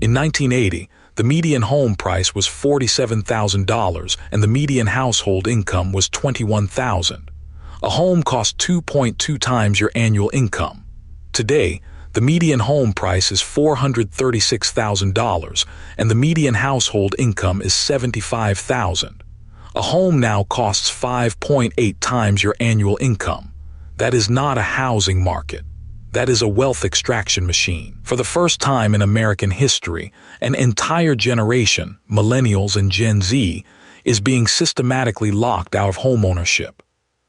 In 1980, the median home price was $47,000 and the median household income was $21,000. A home cost 2.2 times your annual income. Today, the median home price is $436,000 and the median household income is $75,000. A home now costs 5.8 times your annual income. That is not a housing market. That is a wealth extraction machine. For the first time in American history, an entire generation, millennials and Gen Z, is being systematically locked out of homeownership.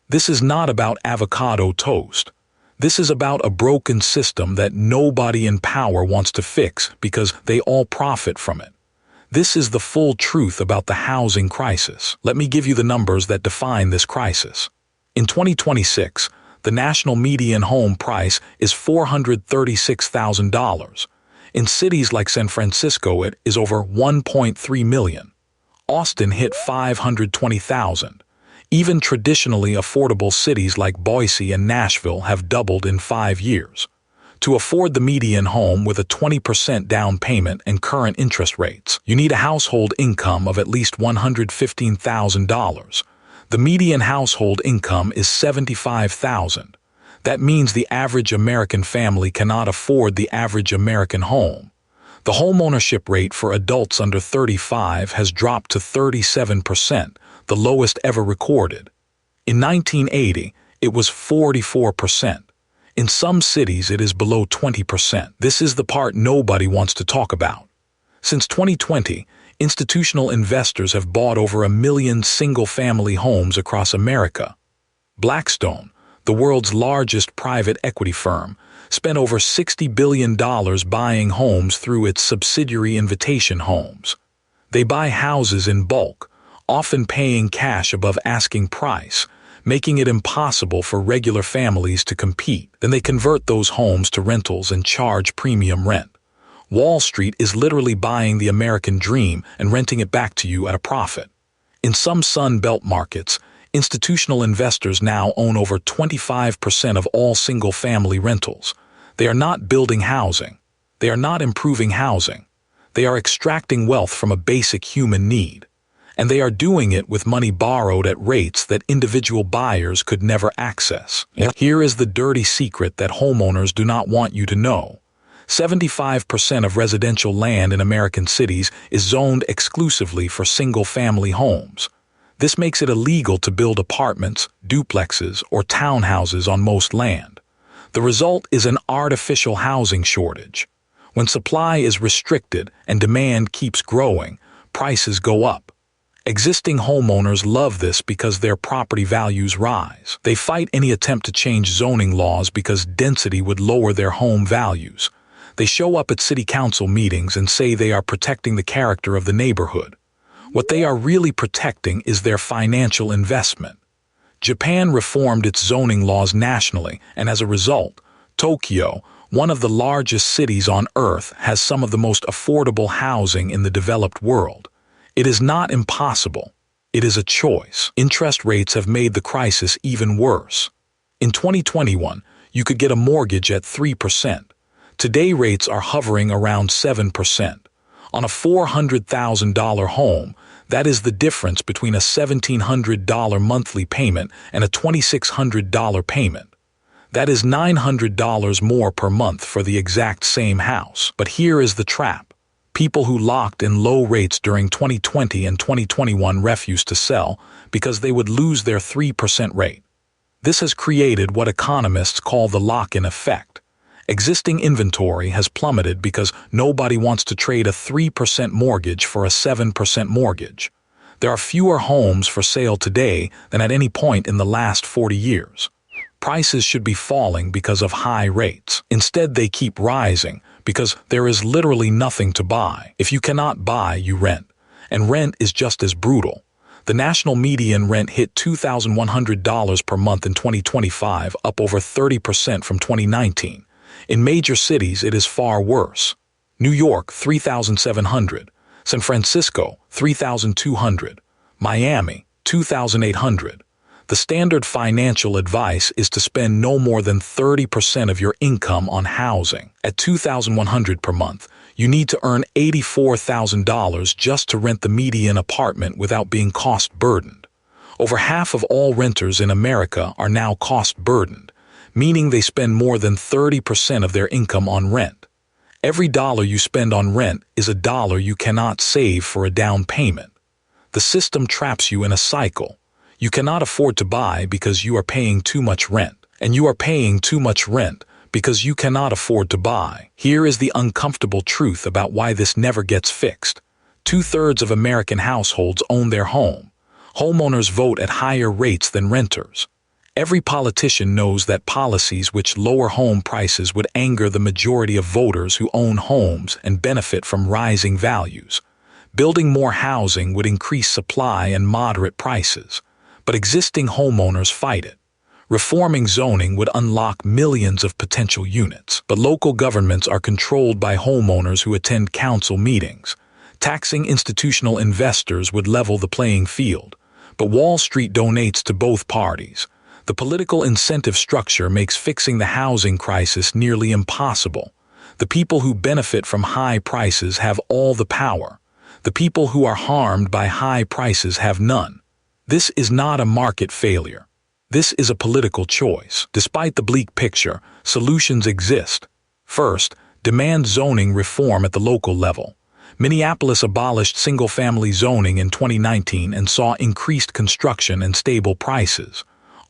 This is not about avocado toast. This is about a broken system that nobody in power wants to fix because they all profit from it. This is the full truth about the housing crisis. Let me give you the numbers that define this crisis. In 2026, the national median home price is $436,000. In cities like San Francisco, it is over 1.3 million. Austin hit 520,000. Even traditionally affordable cities like Boise and Nashville have doubled in 5 years. To afford the median home with a 20% down payment and current interest rates, you need a household income of at least $115,000. The median household income is $75,000. That means the average American family cannot afford the average American home. The homeownership rate for adults under 35 has dropped to 37%, the lowest ever recorded. In 1980, it was 44%. In some cities, it is below 20%. This is the part nobody wants to talk about. Since 2020, institutional investors have bought over 1 million single-family homes across America. Blackstone, the world's largest private equity firm, spent over $60 billion buying homes through its subsidiary Invitation Homes. They buy houses in bulk, often paying cash above asking price, making it impossible for regular families to compete. Then they convert those homes to rentals and charge premium rent. Wall Street is literally buying the American dream and renting it back to you at a profit. In some Sun Belt markets, institutional investors now own over 25% of all single-family rentals. They are not building housing. They are not improving housing. They are extracting wealth from a basic human need. And they are doing it with money borrowed at rates that individual buyers could never access. Here is the dirty secret that homeowners do not want you to know. 75% of residential land in American cities is zoned exclusively for single-family homes. This makes it illegal to build apartments, duplexes, or townhouses on most land. The result is an artificial housing shortage. When supply is restricted and demand keeps growing, prices go up. Existing homeowners love this because their property values rise. They fight any attempt to change zoning laws because density would lower their home values. They show up at city council meetings and say they are protecting the character of the neighborhood. What they are really protecting is their financial investment. Japan reformed its zoning laws nationally, and as a result, Tokyo, one of the largest cities on Earth, has some of the most affordable housing in the developed world. It is not impossible. It is a choice. Interest rates have made the crisis even worse. In 2021, you could get a mortgage at 3%. Today rates are hovering around 7%. On a $400,000 home, that is the difference between a $1,700 monthly payment and a $2,600 payment. That is $900 more per month for the exact same house. But here is the trap. People who locked in low rates during 2020 and 2021 refused to sell because they would lose their 3% rate. This has created what economists call the lock-in effect. Existing inventory has plummeted because nobody wants to trade a 3% mortgage for a 7% mortgage. There are fewer homes for sale today than at any point in the last 40 years. Prices should be falling because of high rates. Instead, they keep rising because there is literally nothing to buy. If you cannot buy, you rent. And rent is just as brutal. The national median rent hit $2,100 per month in 2025, up over 30% from 2019. In major cities, it is far worse. New York, $3,700. San Francisco, $3,200. Miami, $2,800. The standard financial advice is to spend no more than 30% of your income on housing. At $2,100 per month, You need to earn $84,000 just to rent the median apartment without being cost-burdened. Over half of all renters in America are now cost-burdened, meaning they spend more than 30% of their income on rent. Every dollar you spend on rent is a dollar you cannot save for a down payment. The system traps you in a cycle. You cannot afford to buy because you are paying too much rent, and you are paying too much rent because you cannot afford to buy. Here is the uncomfortable truth about why this never gets fixed. 2/3 of American households own their home. Homeowners vote at higher rates than renters. Every politician knows that policies which lower home prices would anger the majority of voters who own homes and benefit from rising values. Building more housing would increase supply and moderate prices, but existing homeowners fight it. Reforming zoning would unlock millions of potential units, but local governments are controlled by homeowners who attend council meetings. Taxing institutional investors would level the playing field, but Wall Street donates to both parties. The political incentive structure makes fixing the housing crisis nearly impossible. The people who benefit from high prices have all the power. The people who are harmed by high prices have none. This is not a market failure. This is a political choice. Despite the bleak picture, solutions exist. First, demand zoning reform at the local level. Minneapolis abolished single-family zoning in 2019 and saw increased construction and stable prices.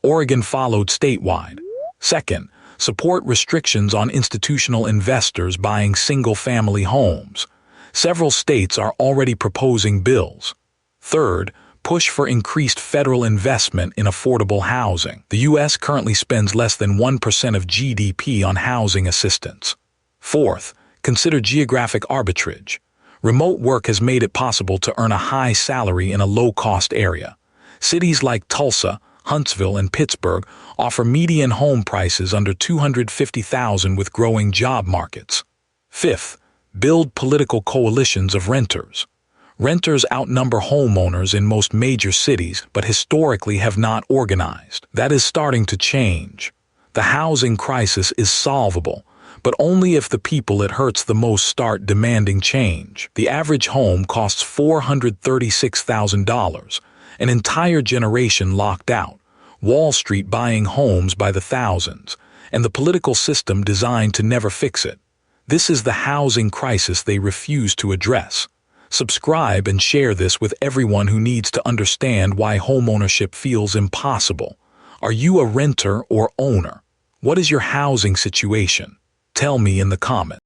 Oregon followed statewide. Second, support restrictions on institutional investors buying single-family homes. Several states are already proposing bills. Third, push for increased federal investment in affordable housing. The U.S. currently spends less than 1% of GDP on housing assistance. Fourth, consider geographic arbitrage. Remote work has made it possible to earn a high salary in a low-cost area. Cities like Tulsa, Huntsville, and Pittsburgh offer median home prices under $250,000 with growing job markets. Fifth, build political coalitions of renters. Renters outnumber homeowners in most major cities, but historically have not organized. That is starting to change. The housing crisis is solvable, but only if the people it hurts the most start demanding change. The average home costs $436,000, an entire generation locked out, Wall Street buying homes by the thousands, and the political system designed to never fix it. This is the housing crisis they refuse to address. Subscribe and share this with everyone who needs to understand why homeownership feels impossible. Are you a renter or owner? What is your housing situation? Tell me in the comments.